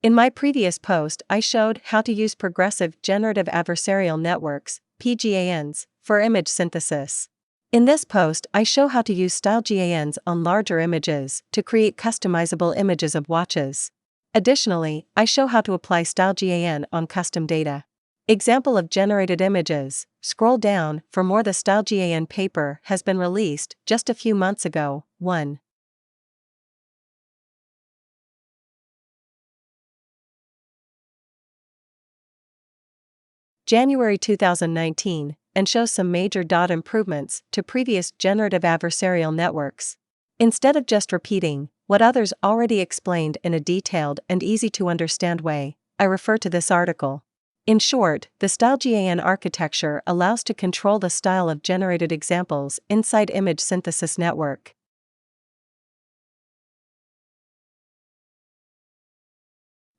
In my previous post, I showed how to use progressive generative adversarial networks, PGANs, for image synthesis. In this post, I show how to use styleGANs on larger images to create customizable images of watches. Additionally, I show how to apply styleGAN on custom data. Example of generated images. Scroll down for more. The styleGAN paper has been released just a few months ago. 1. January 2019, and shows some major improvements to previous generative adversarial networks. Instead of just repeating what others already explained in a detailed and easy-to-understand way, I refer to this article. In short, the styleGAN architecture allows to control the style of generated examples inside image synthesis network.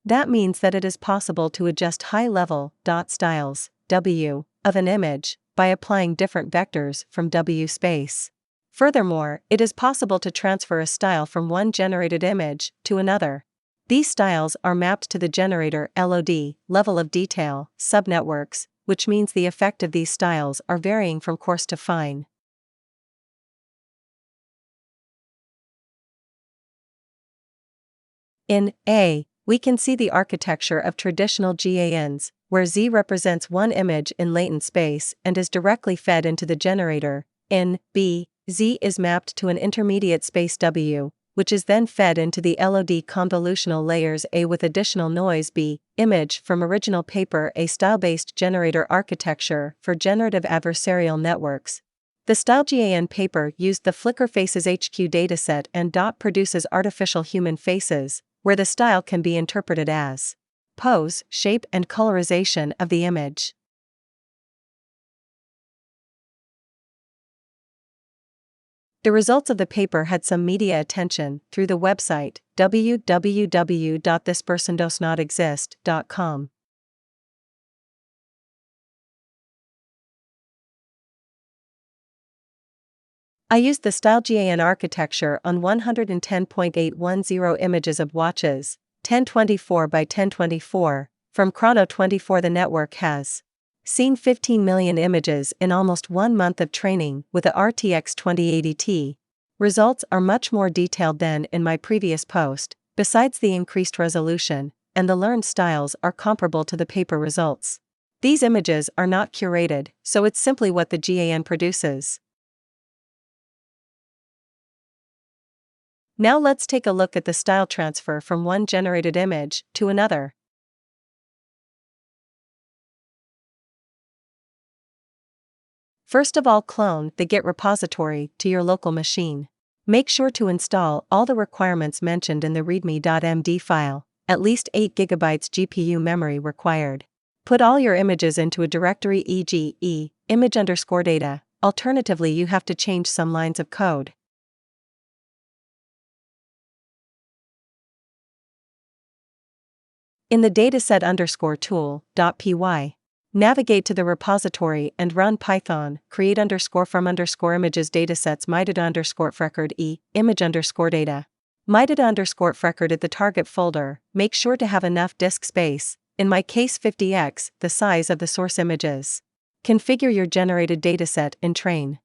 That means that it is possible to adjust high-level styles W of an image by applying different vectors from W space. Furthermore, it is possible to transfer a style from one generated image to another. These styles are mapped to the generator LOD, level of detail, subnetworks, which means the effect of these styles are varying from coarse to fine. In A, we can see the architecture of traditional GANs, where Z represents one image in latent space and is directly fed into the generator. In B, Z is mapped to an intermediate space W, which is then fed into the LOD convolutional layers A with additional noise. B, image from original paper. A style-based generator architecture for generative adversarial networks. The styleGAN paper used the Flickr Faces HQ dataset and produces artificial human faces, where the style can be interpreted as pose, shape, and colorization of the image. The results of the paper had some media attention through the website www.thispersondosnotexist.com. I used the styleGAN architecture on 110.810 images of watches, 1024 by 1024, from Chrono24. The network has seen 15 million images in almost 1 month of training with the RTX 2080 Ti. Results are much more detailed than in my previous post, besides the increased resolution, and the learned styles are comparable to the paper results. These images are not curated, so it's simply what the GAN produces. Now let's take a look at the style transfer from one generated image to another. First of all, clone the Git repository to your local machine. Make sure to install all the requirements mentioned in the readme.md file, at least 8 GB GPU memory required. Put all your images into a directory, e.g., image_data, alternatively you have to change some lines of code. In the dataset_tool.py, navigate to the repository and run Python create_from_images datasets metadata_record image_data. Metadata_record at the target folder. Make sure to have enough disk space, in my case 50x, the size of the source images. Configure your generated dataset in train.